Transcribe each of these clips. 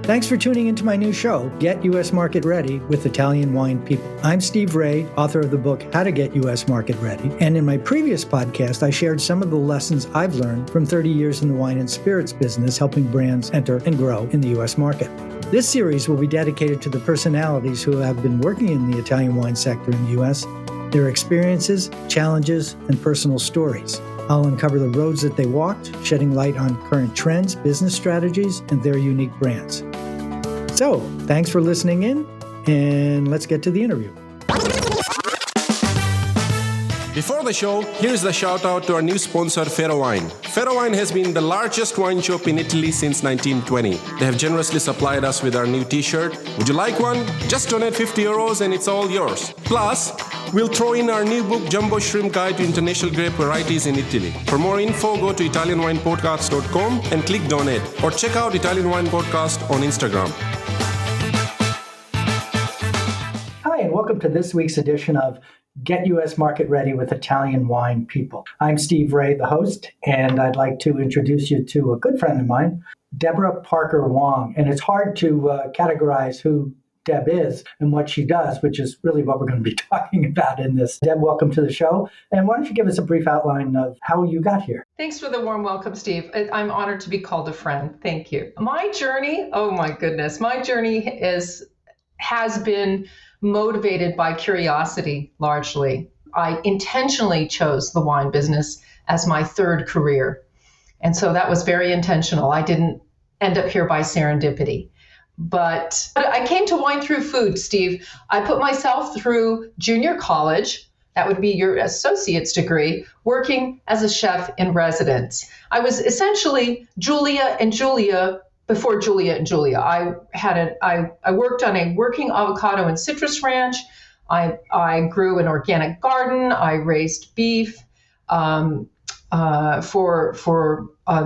Thanks for tuning into my new show, Get U.S. Market Ready with Italian Wine People. I'm Steve Raye, author of the book, How to Get U.S. Market Ready. And in my previous podcast, I shared some of the lessons I've learned from 30 years in the wine and spirits business, helping brands enter and grow in the U.S. market. This series will be dedicated to the personalities who have been working in the Italian wine sector in the U.S., their experiences, challenges, and personal stories. I'll uncover the roads that they walked, shedding light on current trends, business strategies, and their unique brands. So, thanks for listening in, and let's get to the interview. Before the show, here's the shout out to our new sponsor, Ferro Wine. Ferro Wine has been the largest wine shop in Italy since 1920. They have generously supplied us with our new t-shirt. Would you like one? Just donate €50 and it's all yours. Plus, we'll throw in our new book, Jumbo Shrimp Guide to International Grape Varieties in Italy. For more info, go to italianwinepodcast.com and click donate, or check out Italian Wine Podcast on Instagram. Hi, and welcome to this week's edition of Get U.S. Market Ready with Italian Wine People. I'm Steve Raye, the host, and I'd like to introduce you to a good friend of mine, Deborah Parker Wong. And it's hard to categorize who Deb is and what she does, which is really what we're going to be talking about in this. Deb, welcome to the show. And why don't you give us a brief outline of how you got here? Thanks for the warm welcome, Steve. I'm honored to be called a friend. Thank you. My journey, oh my goodness, my journey has been motivated by curiosity, largely. I intentionally chose the wine business as my third career. And so that was very intentional. I didn't end up here by serendipity. But I came to wine through food, Steve. I put myself through junior college, that would be your associate's degree, working as a chef in residence. I was essentially Julia and Julia before Julia and Julia. I worked on a working avocado and citrus ranch. I grew an organic garden. I raised beef for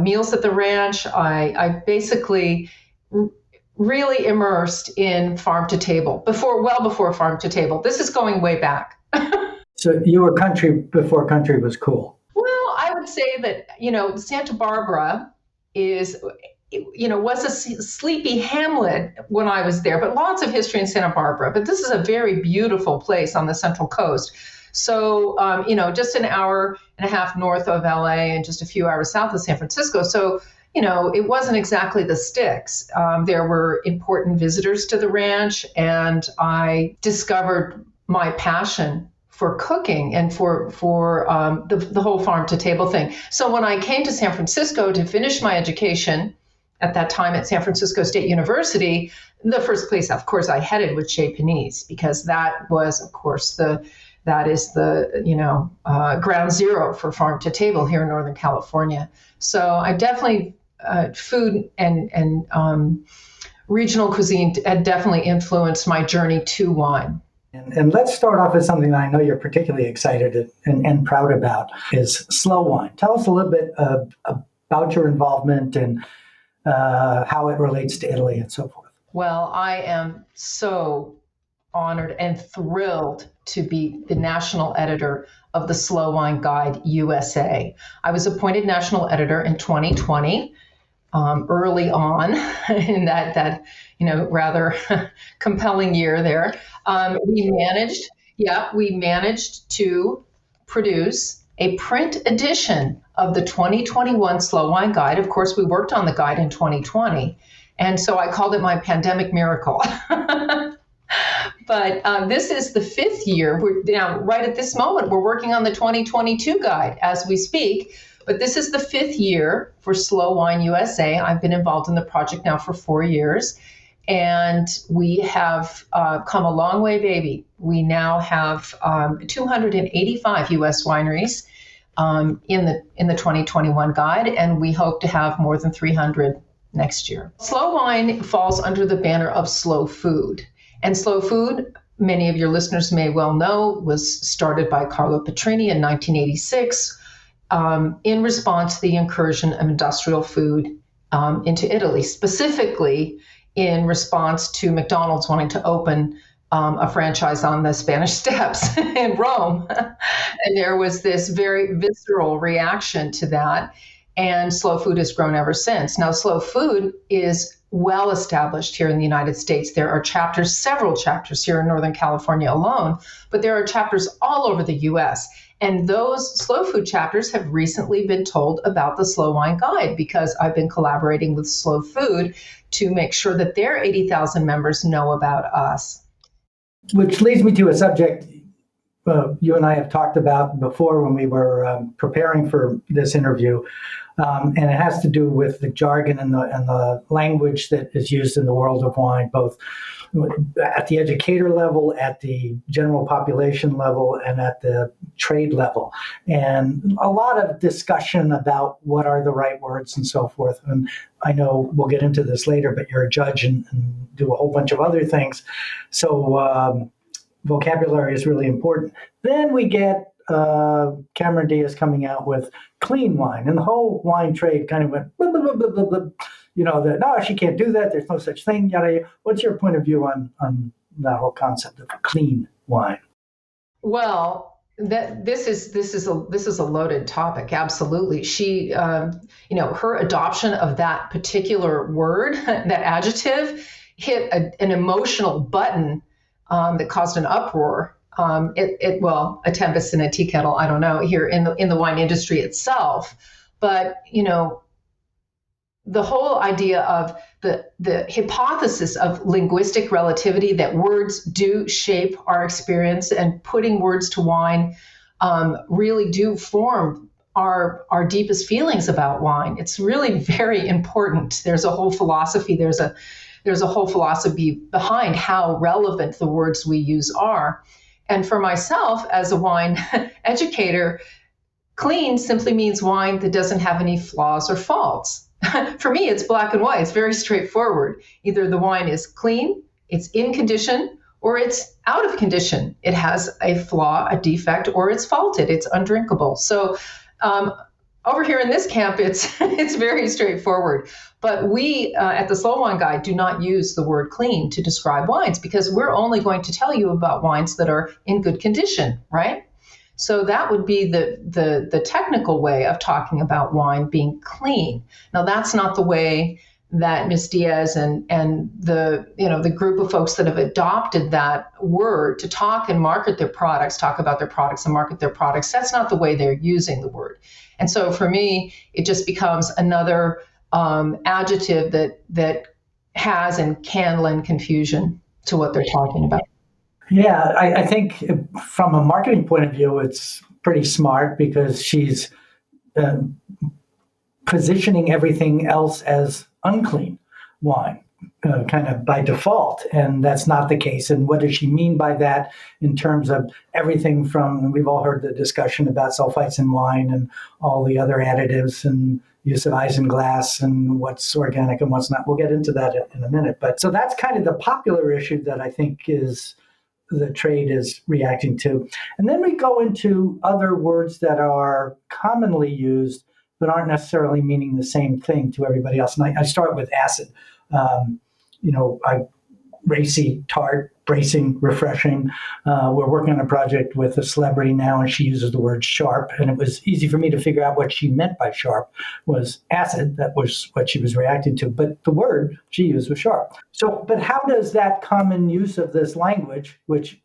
meals at the ranch. I basically really immersed in farm to table well before farm to table. This is going way back. So you were country before country was cool. Well, I would say that, Santa Barbara was a sleepy hamlet when I was there, but lots of history in Santa Barbara. But this is a very beautiful place on the Central Coast. So, just an hour and a half north of LA and just a few hours south of San Francisco. So, it wasn't exactly the sticks. There were important visitors to the ranch, and I discovered my passion for cooking and for the whole farm to table thing. So when I came to San Francisco to finish my education, at that time at San Francisco State University, the first place, of course, I headed was Chez Panisse, because that was, of course, the ground zero for farm to table here in Northern California. So I definitely food and regional cuisine had definitely influenced my journey to wine. And let's start off with something that I know you're particularly excited and proud about, is slow wine. Tell us a little bit about your involvement and how it relates to Italy and so forth. Well, I am so honored and thrilled to be the national editor of the Slow Wine Guide USA. I was appointed national editor in 2020, early on in that rather compelling year there. We managed to produce a print edition of the 2021 Slow Wine Guide. Of course, we worked on the guide in 2020, and so I called it my pandemic miracle. But this is the fifth year. We're now, right at this moment, we're working on the 2022 guide as we speak. But this is the fifth year for Slow Wine USA. I've been involved in the project now for 4 years, and we have come a long way, baby. We now have 285 U.S. wineries in the 2021 guide, and we hope to have more than 300 next year. Slow wine falls under the banner of slow food. And slow food, many of your listeners may well know, was started by Carlo Petrini in 1986 in response to the incursion of industrial food into Italy, specifically in response to McDonald's wanting to open a franchise on the Spanish Steps in Rome. And there was this very visceral reaction to that. And slow food has grown ever since. Now, slow food is well established here in the United States. There are chapters, several chapters here in Northern California alone, but there are chapters all over the US. And those slow food chapters have recently been told about the Slow Wine Guide because I've been collaborating with Slow Food to make sure that their 80,000 members know about us. Which leads me to a subject you and I have talked about before when we were preparing for this interview, and it has to do with the jargon and the language that is used in the world of wine, both at the educator level, at the general population level, and at the trade level. And a lot of discussion about what are the right words and so forth. And I know we'll get into this later, but you're a judge and do a whole bunch of other things. So vocabulary is really important. Then we get Cameron Diaz coming out with clean wine, and the whole wine trade kind of went blah, blah, blah, blah, blah, blah. That no, she can't do that. There's no such thing. Yada, yada. What's your point of view on that whole concept of clean wine? Well, this is a loaded topic. Absolutely, she her adoption of that particular word, that adjective, hit an emotional button that caused an uproar. A tempest in a tea kettle. I don't know, here in the wine industry itself, but the whole idea of the hypothesis of linguistic relativity, that words do shape our experience, and putting words to wine really do form our deepest feelings about wine. It's really very important. There's a whole philosophy. There's a whole philosophy behind how relevant the words we use are. And for myself, as a wine educator, clean simply means wine that doesn't have any flaws or faults. For me, it's black and white. It's very straightforward. Either the wine is clean, it's in condition, or it's out of condition. It has a flaw, a defect, or it's faulted. It's undrinkable. So over here in this camp, it's very straightforward. But we at the Slow Wine Guide do not use the word clean to describe wines, because we're only going to tell you about wines that are in good condition, right? So that would be the technical way of talking about wine being clean. Now, that's not the way that Ms. Diaz and the group of folks that have adopted that word to talk and market their products, talk about their products and market their products. That's not the way they're using the word. And so for me, it just becomes another adjective that has and can lend confusion to what they're talking about. Yeah, I think from a marketing point of view, it's pretty smart, because she's positioning everything else as unclean wine, kind of by default. And that's not the case. And what does she mean by that in terms of everything from, we've all heard the discussion about sulfites in wine and all the other additives and use of isinglass and what's organic and what's not. We'll get into that in a minute. But so that's kind of the popular issue that I think is the trade is reacting to. And then we go into other words that are commonly used but aren't necessarily meaning the same thing to everybody else. And I start with acid. Racy, tart, bracing, refreshing. We're working on a project with a celebrity now, and she uses the word sharp. And it was easy for me to figure out what she meant by sharp was acid. That was what she was reacting to. But the word she used was sharp. So, but how does that common use of this language, which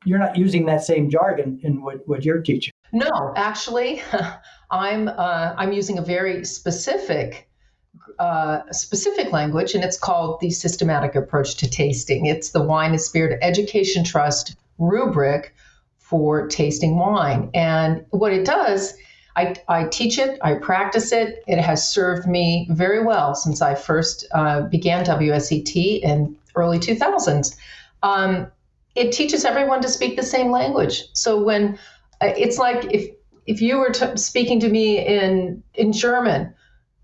you're not using that same jargon in what you're teaching? No, actually, I'm using a very specific language, and it's called the Systematic Approach to Tasting. It's the Wine and Spirit Education Trust rubric for tasting wine. And what it does, I teach it, I practice it. It has served me very well since I first began WSET in early 2000s. It teaches everyone to speak the same language. So when it's like if you were speaking to me in German,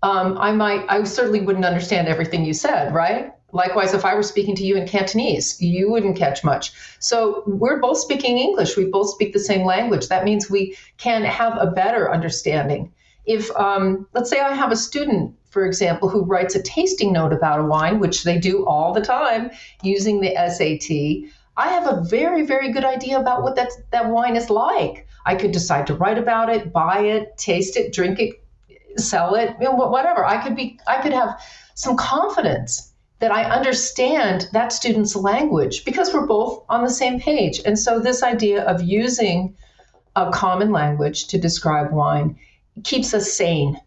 I certainly wouldn't understand everything you said, right? Likewise, if I were speaking to you in Cantonese, you wouldn't catch much. So we're both speaking English. We both speak the same language. That means we can have a better understanding. If, let's say I have a student, for example, who writes a tasting note about a wine, which they do all the time using the SAT, I have a very, very good idea about what that wine is like. I could decide to write about it, buy it, taste it, drink it, sell it, whatever. I could have some confidence that I understand that student's language because we're both on the same page. And so this idea of using a common language to describe wine keeps us sane.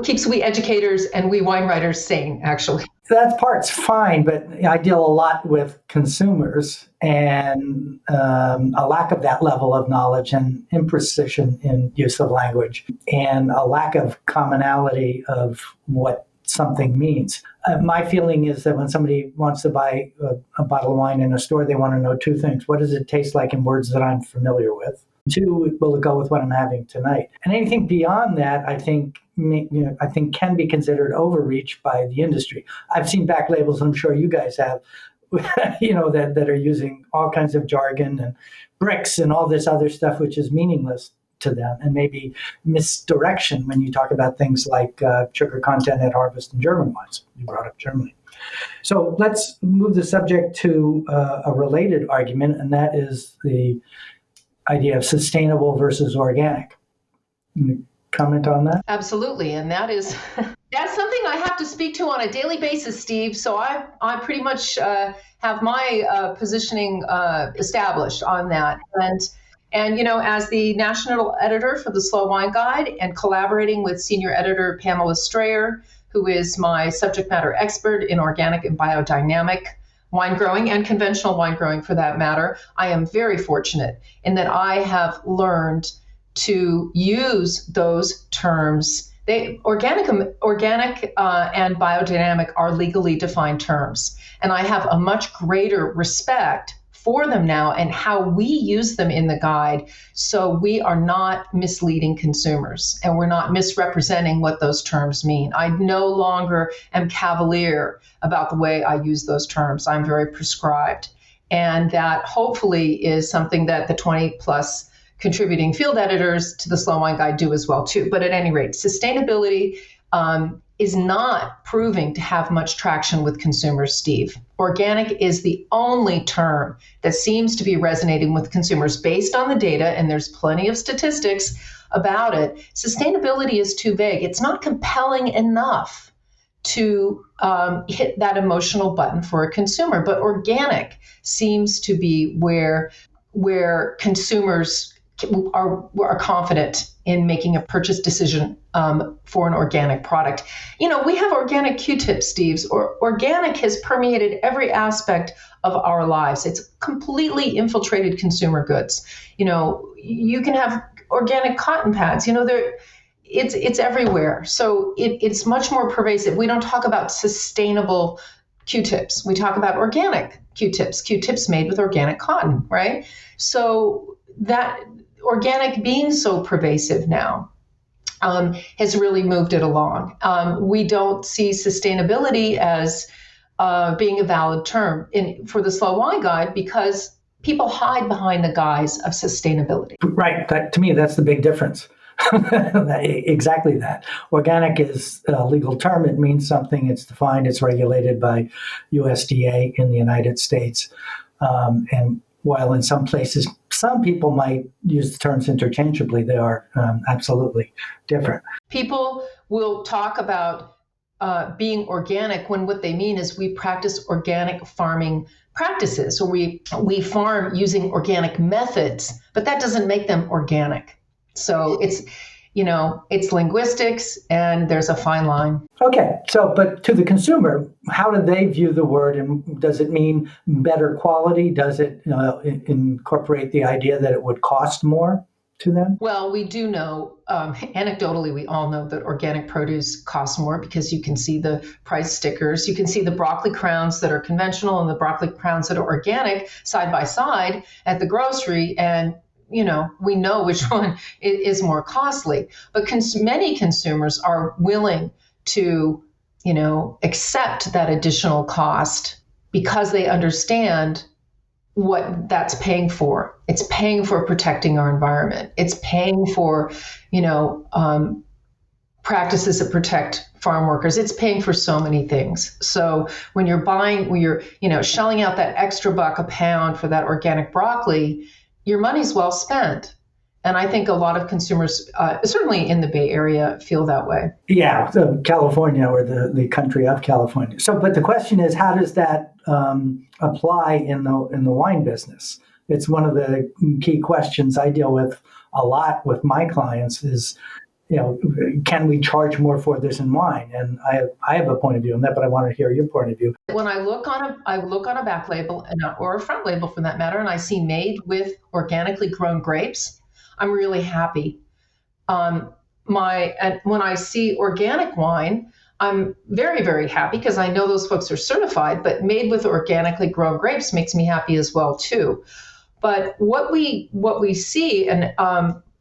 Keeps we educators and we wine writers sane, actually. That part's fine, but I deal a lot with consumers, and a lack of that level of knowledge and imprecision in use of language, and a lack of commonality of what something means. My feeling is that when somebody wants to buy a bottle of wine in a store, they want to know two things. What does it taste like in words that I'm familiar with? Two, will it go with what I'm having tonight? And anything beyond that, I think can be considered overreach by the industry. I've seen back labels, and I'm sure you guys have, that are using all kinds of jargon and bricks and all this other stuff, which is meaningless to them, and maybe misdirection when you talk about things like sugar content at harvest and German wines. You brought up Germany. So let's move the subject to a related argument, and that is the idea of sustainable versus organic. Comment on that? Absolutely. And that's something I have to speak to on a daily basis, Steve. So I pretty much have my positioning established on that. And as the national editor for the Slow Wine Guide and collaborating with senior editor Pamela Strayer, who is my subject matter expert in organic and biodynamic wine growing and conventional wine growing for that matter, I am very fortunate in that I have learned to use those terms. Organic and biodynamic are legally defined terms, and I have a much greater respect for them now and how we use them in the guide, so we are not misleading consumers and we're not misrepresenting what those terms mean. I no longer am cavalier about the way I use those terms. I'm very prescribed, and that hopefully is something that the 20 plus contributing field editors to the Slow Wine Guide do as well too. But at any rate, sustainability is not proving to have much traction with consumers, Steve. Organic is the only term that seems to be resonating with consumers based on the data, and there's plenty of statistics about it. Sustainability is too vague. It's not compelling enough to hit that emotional button for a consumer, but organic seems to be where consumers are confident in making a purchase decision for an organic product. We have organic Q-tips, Steve's. Organic has permeated every aspect of our lives. It's completely infiltrated consumer goods. You can have organic cotton pads. It's everywhere. So it's much more pervasive. We don't talk about sustainable Q-tips. We talk about organic Q-tips made with organic cotton, right? So that organic being so pervasive now has really moved it along. We don't see sustainability as being a valid term for the Slow Wine Guide because people hide behind the guise of sustainability. Right. To me, that's the big difference. Exactly that. Organic is a legal term. It means something. It's defined. It's regulated by USDA in the United States. And while in some places, some people might use the terms interchangeably, they are absolutely different. People will talk about being organic when what they mean is we practice organic farming practices, or we farm using organic methods, but that doesn't make them organic. So it's linguistics, and there's a fine line. Okay, but to the consumer, how do they view the word, and does it mean better quality? Does it incorporate the idea that it would cost more to them? Well, we do know, anecdotally, we all know that organic produce costs more because you can see the price stickers. You can see the broccoli crowns that are conventional and the broccoli crowns that are organic side by side at the grocery, and we know which one is more costly. But many consumers are willing to, accept that additional cost because they understand what that's paying for. It's paying for protecting our environment. It's paying for, practices that protect farm workers. It's paying for so many things. So when you're shelling out that extra $1 a pound for that organic broccoli, your money's well spent. And I think a lot of consumers, certainly in the Bay Area, feel that way. Yeah, so California, or the country of California. So, but the question is, how does that apply in the wine business? It's one of the key questions I deal with a lot with my clients. Is, can we charge more for this in wine? And I have a point of view on that, but I want to hear your point of view. When I look on a back label or a front label for that matter, and I see made with organically grown grapes, I'm really happy. And when I see organic wine, I'm very, very happy because I know those folks are certified, but made with organically grown grapes makes me happy as well too. But what we see, and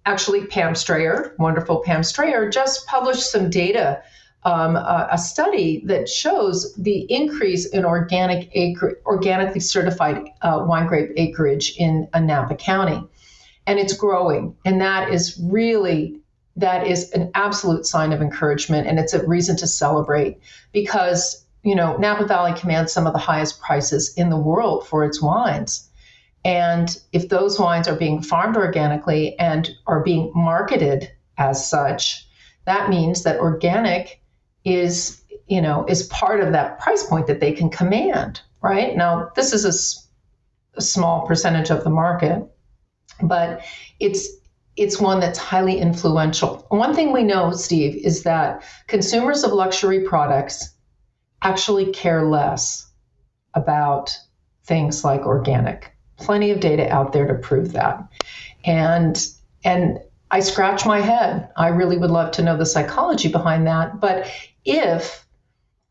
actually Pam Strayer, wonderful Pam Strayer, just published some data, a study that shows the increase in organically certified wine grape acreage in Napa County. And it's growing. And that is an absolute sign of encouragement. And it's a reason to celebrate because, Napa Valley commands some of the highest prices in the world for its wines. And if those wines are being farmed organically and are being marketed as such, that means that organic is part of that price point that they can command, right? Now, this is a small percentage of the market, but it's one that's highly influential. One thing we know, Steve, is that consumers of luxury products actually care less about things like organic. Plenty of data out there to prove that. And I scratch my head. I really would love to know the psychology behind that. But if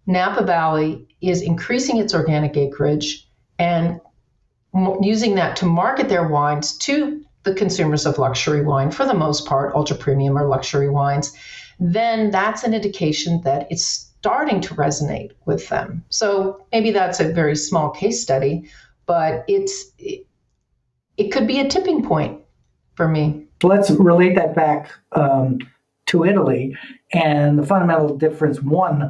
Napa Valley is increasing its organic acreage and using that to market their wines to the consumers of luxury wine, for the most part, ultra premium or luxury wines, then that's an indication that it's starting to resonate with them. So maybe that's a very small case study, but it could be a tipping point for me. Let's relate that back to Italy. And one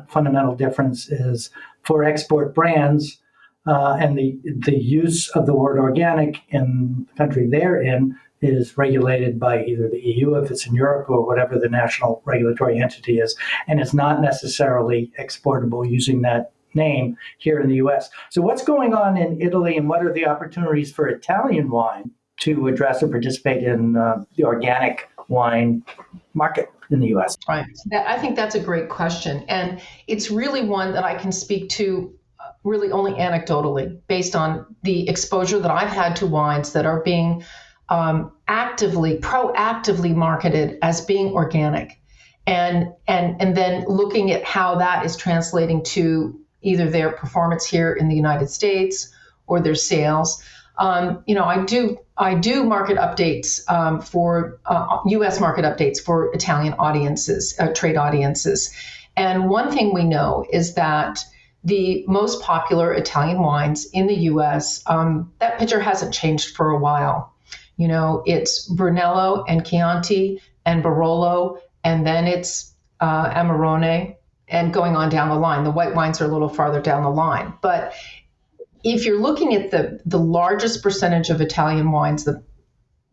fundamental difference is for export brands, and the use of the word organic in the country they're in is regulated by either the EU, if it's in Europe, or whatever the national regulatory entity is, and it's not necessarily exportable using that name here in the U.S. So what's going on in Italy, and what are the opportunities for Italian wine to address or participate in the organic wine market in the U.S.? Right. I think that's a great question. And it's really one that I can speak to really only anecdotally, based on the exposure that I've had to wines that are being proactively marketed as being organic, and then looking at how that is translating to either their performance here in the United States or their sales. I do market updates for U.S. market updates for Italian audiences, trade audiences, and one thing we know is that the most popular Italian wines in the U.S., that picture hasn't changed for a while. It's Brunello and Chianti and Barolo, and then it's Amarone, and going on down the line. The white wines are a little farther down the line. But if you're looking at the largest percentage of Italian wines,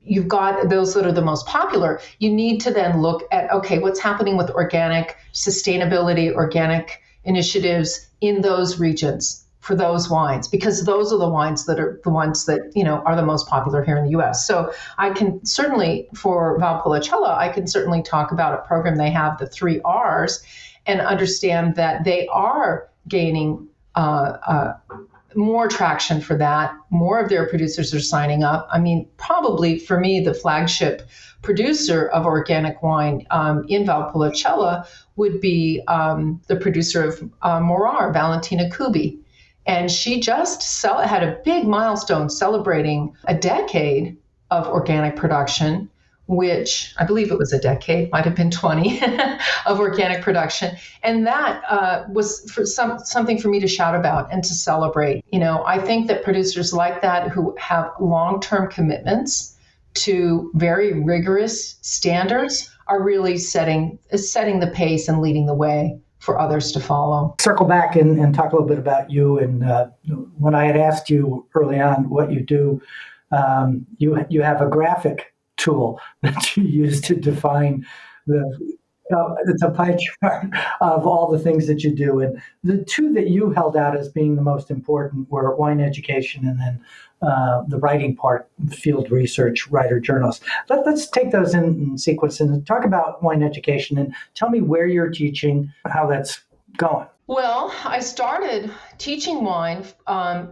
you've got those that are the most popular, you need to then look at, okay, what's happening with organic sustainability, organic initiatives in those regions for those wines, because those are the wines that are the most popular here in the U.S. So I can certainly, for Valpolicella, I can certainly talk about a program they have, the 3 R's, and understand that they are gaining more traction for that. More of their producers are signing up. I mean, probably for me, the flagship producer of organic wine in Valpolicella would be the producer of Morar, Valentina Kubi. And she just had a big milestone celebrating a decade of organic production, which I believe it was a decade, might have been 20 of organic production. And that was something for me to shout about and to celebrate. I think that producers like that who have long-term commitments to very rigorous standards are really setting the pace and leading the way for others to follow. Circle back and talk a little bit about you. And when I had asked you early on what you do, you have a graphic tool that you use to define it's a pie chart of all the things that you do. And the two that you held out as being the most important were wine education and then the writing part, field research, writer, journalist. Let's take those in sequence and talk about wine education and tell me where you're teaching, how that's going. Well, I started teaching wine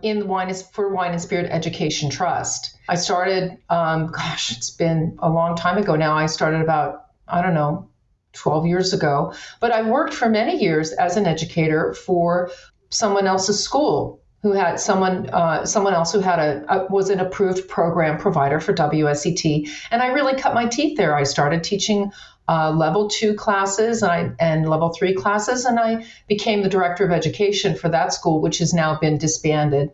in the Wine and Spirit Education Trust. I started, it's been a long time ago now. I started about, 12 years ago. But I worked for many years as an educator for someone else's school who had someone else who had was an approved program provider for WSET. And I really cut my teeth there. I started teaching level 2 classes and level 3 classes, and I became the director of education for that school, which has now been disbanded.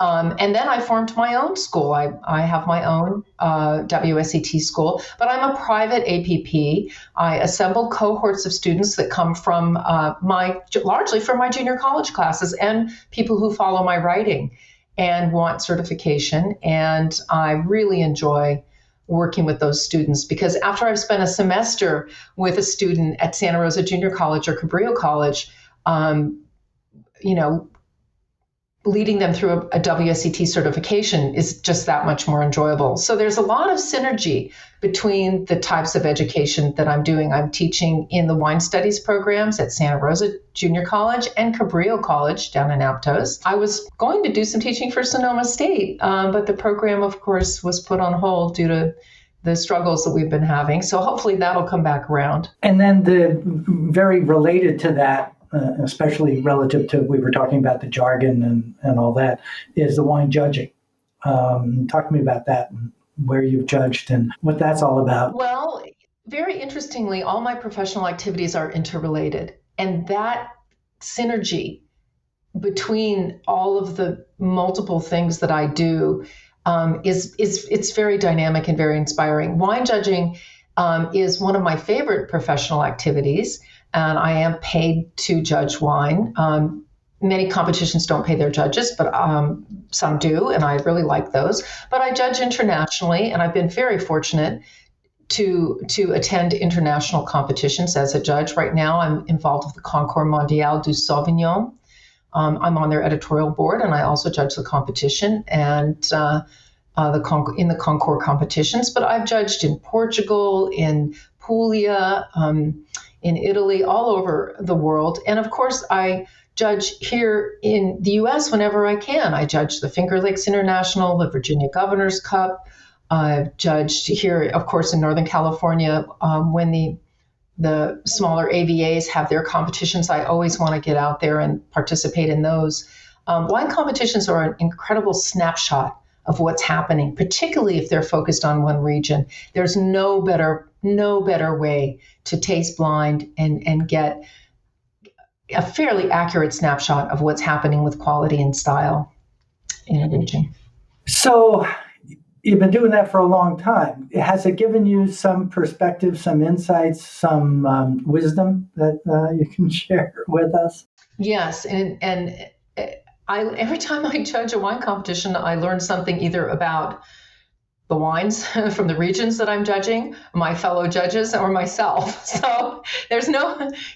And then I formed my own school. I have my own WSET school, but I'm a private APP. I assemble cohorts of students that come from largely from my junior college classes and people who follow my writing and want certification. And I really enjoy working with those students because after I've spent a semester with a student at Santa Rosa Junior College or Cabrillo College, leading them through a WSET certification is just that much more enjoyable. So there's a lot of synergy between the types of education that I'm doing. I'm teaching in the wine studies programs at Santa Rosa Junior College and Cabrillo College down in Aptos. I was going to do some teaching for Sonoma State, but the program, of course, was put on hold due to the struggles that we've been having. So hopefully that'll come back around. And then very related to that, especially relative to, we were talking about the jargon and all that, is the wine judging. Talk to me about that and where you've judged and what that's all about. Well, very interestingly, all my professional activities are interrelated. And that synergy between all of the multiple things that I do it's very dynamic and very inspiring. Wine judging is one of my favorite professional activities. And I am paid to judge wine. Many competitions don't pay their judges, but some do, and I really like those. But I judge internationally, and I've been very fortunate to attend international competitions as a judge. Right now, I'm involved with the Concours Mondial du Sauvignon. I'm on their editorial board, and I also judge the competition and in the Concours competitions. But I've judged in Portugal, in Puglia, in Italy, all over the world. And of course, I judge here in the U.S. whenever I can. I judge the Finger Lakes International, the Virginia Governor's Cup. I've judged here, of course, in Northern California when the smaller AVAs have their competitions. I always want to get out there and participate in those. Wine competitions are an incredible snapshot of what's happening, particularly if they're focused on one region. There's no better way to taste blind and get a fairly accurate snapshot of what's happening with quality and style in a region. So you've been doing that for a long time. Has it given you some perspective, some insights, some wisdom that you can share with us? Yes, and every time I judge a wine competition, I learn something either about the wines from the regions that I'm judging, my fellow judges, or myself. So there's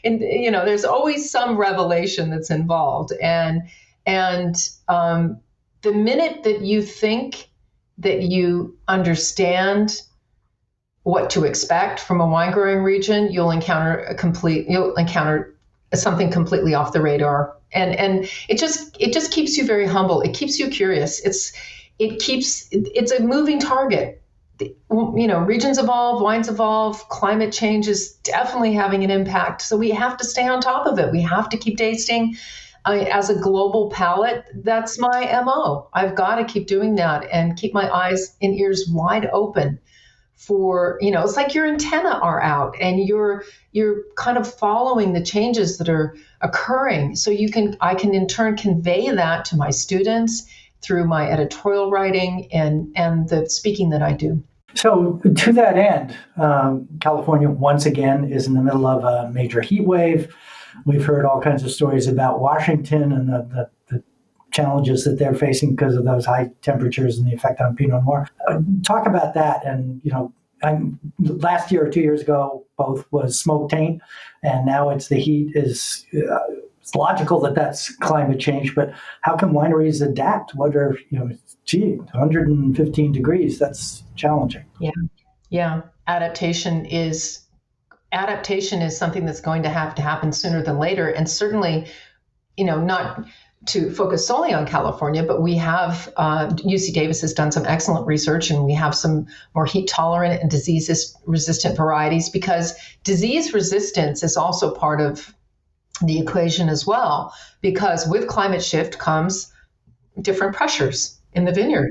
there's always some revelation that's involved. And the minute that you think that you understand what to expect from a wine growing region, you'll encounter something completely off the radar. And it just keeps you very humble. It keeps you curious. It's a moving target. Regions evolve, wines evolve, climate change is definitely having an impact. So we have to stay on top of it. We have to keep tasting. As a global palate, that's my MO. I've got to keep doing that and keep my eyes and ears wide open for, it's like your antenna are out and you're kind of following the changes that are occurring. So I can in turn convey that to my students through my editorial writing and the speaking that I do. So to that end, California once again is in the middle of a major heat wave. We've heard all kinds of stories about Washington and the challenges that they're facing because of those high temperatures and the effect on Pinot Noir. Talk about that and, Last year or 2 years ago, both was smoke taint, and now it's the heat. It's logical that that's climate change, but how can wineries adapt? What are, 115 degrees? That's challenging. Yeah. Adaptation is something that's going to have to happen sooner than later. And certainly, not to focus solely on California, but we have, UC Davis has done some excellent research, and we have some more heat tolerant and disease resistant varieties, because disease resistance is also part of the equation as well, because with climate shift comes different pressures in the vineyard.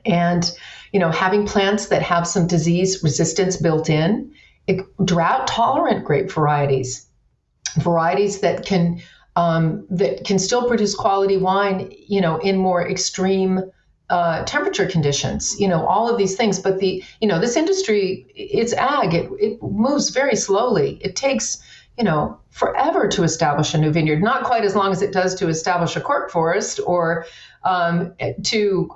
And, having plants that have some disease resistance built in, drought tolerant grape varieties that can still produce quality wine, in more extreme temperature conditions, all of these things. But this industry, it's ag, it moves very slowly. It takes, forever to establish a new vineyard, not quite as long as it does to establish a cork forest or to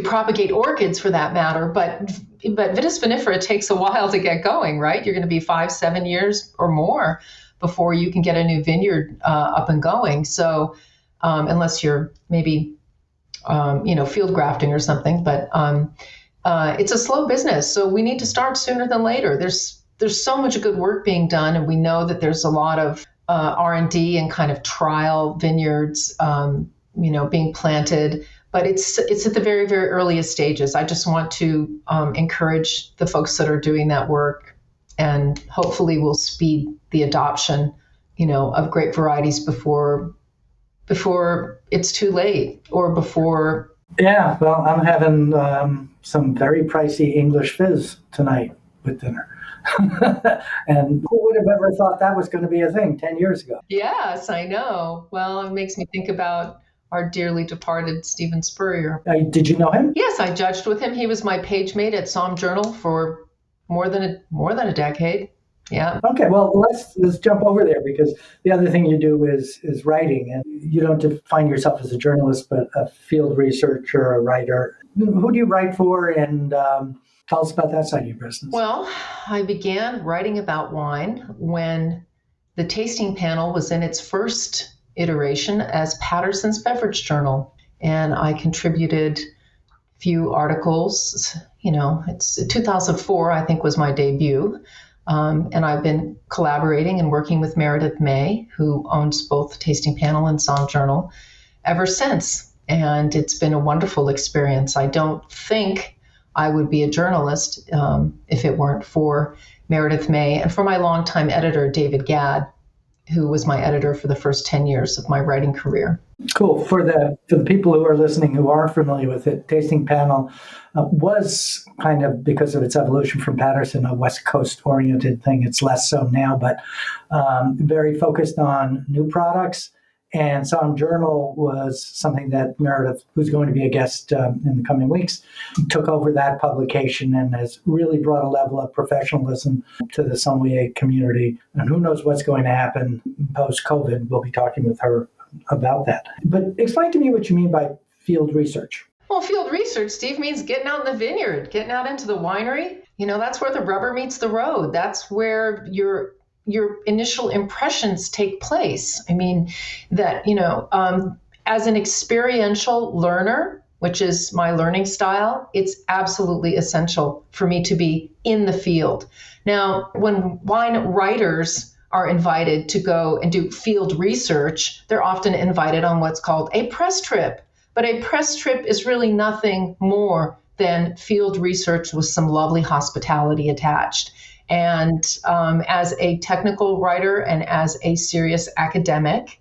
propagate orchids for that matter. But Vitis vinifera takes a while to get going, right? You're going to be 5-7 years or more before you can get a new vineyard up and going. So unless you're maybe, field grafting or something, but it's a slow business. So we need to start sooner than later. There's so much good work being done, and we know that there's a lot of R&D and kind of trial vineyards, being planted. But it's at the very, very earliest stages. I just want to encourage the folks that are doing that work, and hopefully will speed the adoption, of grape varieties before it's too late or before. Yeah, well, I'm having some very pricey English fizz tonight with dinner. And who would have ever thought that was going to be a thing 10 years ago? Yes, I know. Well, it makes me think about our dearly departed Stephen Spurrier. Did you know him? Yes, I judged with him. He was my page mate at Somm Journal for more than a decade. Yeah. Okay, well, let's jump over there, because the other thing you do is writing, and you don't define yourself as a journalist, but a field researcher, a writer. Who do you write for, and tell us about that side of your business? Well, I began writing about wine when the tasting panel was in its first iteration as Patterson's Beverage Journal, and I contributed a few articles. It's 2004, I think, was my debut. And I've been collaborating and working with Meredith May, who owns both Tasting Panel and Somm Journal, ever since. And it's been a wonderful experience. I don't think I would be a journalist if it weren't for Meredith May and for my longtime editor, David Gadd, who was my editor for the first 10 years of my writing career. Cool. For the people who are listening who aren't familiar with it, Tasting Panel was kind of, because of its evolution from Patterson, a West Coast oriented thing. It's less so now, but very focused on new products. And Somm Journal was something that Meredith, who's going to be a guest in the coming weeks, took over that publication and has really brought a level of professionalism to the sommelier community. And who knows what's going to happen post-COVID. We'll be talking with her about that. But explain to me what you mean by field research. Well, field research, Steve, means getting out in the vineyard, getting out into the winery. That's where the rubber meets the road. That's where your initial impressions take place. I mean, that, as an experiential learner, which is my learning style, it's absolutely essential for me to be in the field. Now, when wine writers are invited to go and do field research, they're often invited on what's called a press trip. But a press trip is really nothing more than field research with some lovely hospitality attached. And as a technical writer and as a serious academic,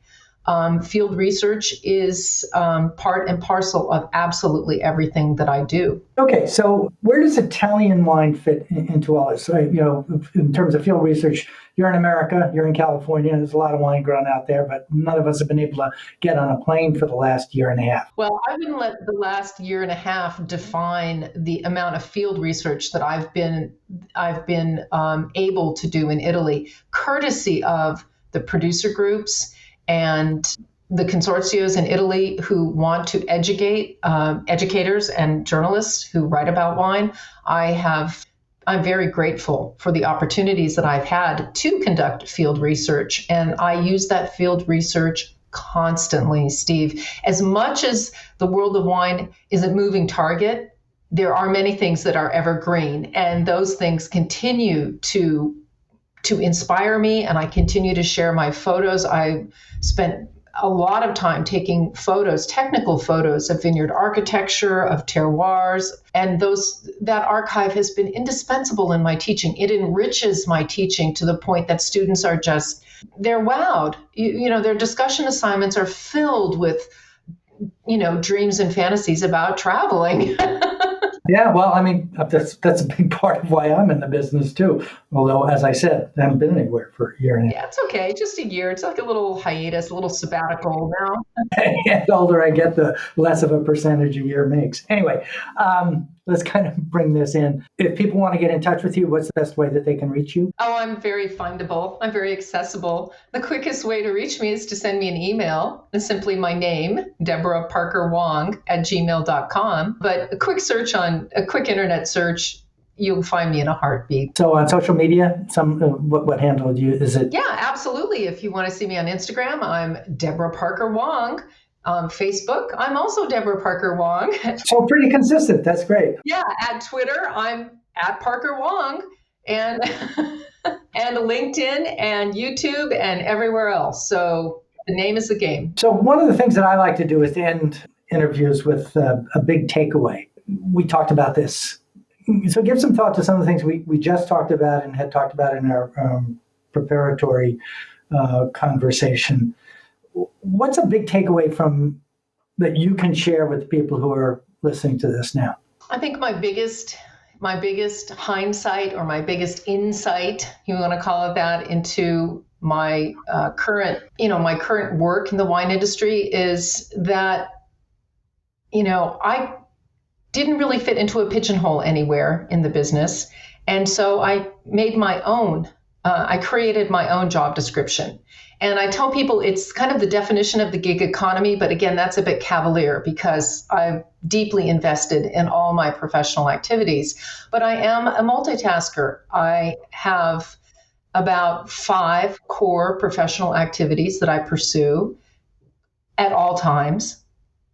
field research is part and parcel of absolutely everything that I do. Okay, so where does Italian wine fit into all this? So, in terms of field research, you're in America, you're in California, there's a lot of wine grown out there, but none of us have been able to get on a plane for the last year and a half. Well, I wouldn't let the last year and a half define the amount of field research that I've been able to do in Italy, courtesy of the producer groups and the consortios in Italy who want to educate educators and journalists who write about wine. I'm very grateful for the opportunities that I've had to conduct field research, and I use that field research constantly, Steve. As much as the world of wine is a moving target, there are many things that are evergreen, and those things continue to inspire me, and I continue to share my photos. I spent a lot of time taking photos, technical photos of vineyard architecture, of terroirs, and that archive has been indispensable in my teaching. It enriches my teaching to the point that students are they're wowed. Their discussion assignments are filled with, dreams and fantasies about traveling. Yeah, well, I mean, that's a big part of why I'm in the business too. Although, as I said, I haven't been anywhere for a year and a half. Yeah, it's okay. Just a year. It's like a little hiatus, a little sabbatical now. And the older I get, the less of a percentage a year makes. Anyway, let's kind of bring this in. If people want to get in touch with you, what's the best way that they can reach you? Oh, I'm very findable. I'm very accessible. The quickest way to reach me is to send me an email. It's simply my name, Deborah Parker Wong @gmail.com. But a quick internet search, you'll find me in a heartbeat. So on social media, what handle is it? Yeah, absolutely. If you want to see me on Instagram, I'm Deborah Parker Wong. Facebook, I'm also Deborah Parker Wong. So pretty consistent. That's great. Yeah, at Twitter, I'm @Parker Wong, and and LinkedIn and YouTube and everywhere else. So the name is the game. So one of the things that I like to do is to end interviews with a big takeaway. We talked about this. So give some thought to some of the things we just talked about and had talked about in our preparatory conversation. What's a big takeaway that you can share with the people who are listening to this now? I think my biggest hindsight, or my biggest insight, you want to call it that, into my current work in the wine industry is that, I didn't really fit into a pigeonhole anywhere in the business. And so I made I created my own job description. And I tell people it's kind of the definition of the gig economy, but again, that's a bit cavalier because I've deeply invested in all my professional activities. But I am a multitasker. I have about 5 core professional activities that I pursue at all times.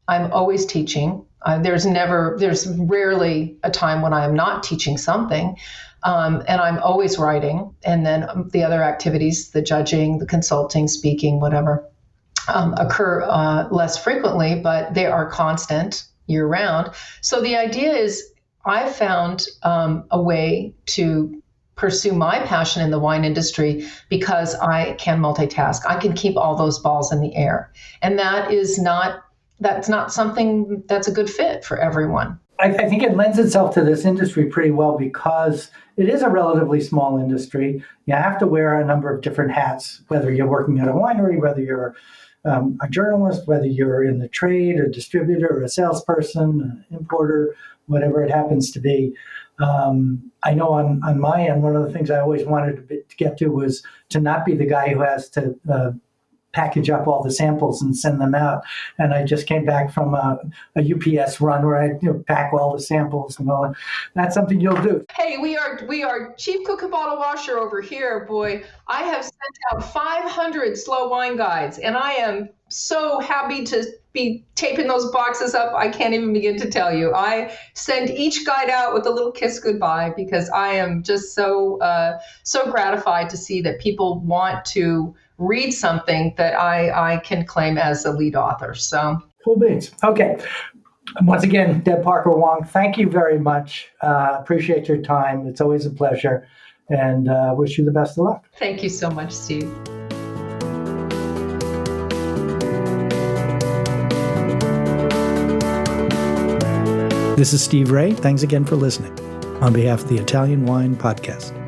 I'm always teaching. There's rarely a time when I am not teaching something. And I'm always writing. And then the other activities, the judging, the consulting, speaking, whatever, occur less frequently, but they are constant year round. So the idea is I found a way to pursue my passion in the wine industry because I can multitask. I can keep all those balls in the air. And that's not something that's a good fit for everyone. I think it lends itself to this industry pretty well because it is a relatively small industry. You have to wear a number of different hats, whether you're working at a winery, whether you're a journalist, whether you're in the trade, a distributor, or a salesperson, an importer, whatever it happens to be. I know on my end, one of the things I always wanted to get to was to not be the guy who has to package up all the samples and send them out. And I just came back from a UPS run where I pack all the samples and all that. That's something you'll do. Hey, we are chief cook and bottle washer over here, boy. I have sent out 500 slow wine guides, and I am so happy to be taping those boxes up. I can't even begin to tell you. I send each guide out with a little kiss goodbye because I am just so gratified to see that people want to read something that I can claim as a lead author. So cool beans. Okay. Once again, Deb Parker Wong, thank you very much. Appreciate your time. It's always a pleasure, and wish you the best of luck. Thank you so much, Steve. This is Steve Raye. Thanks again for listening on behalf of the Italian Wine Podcast.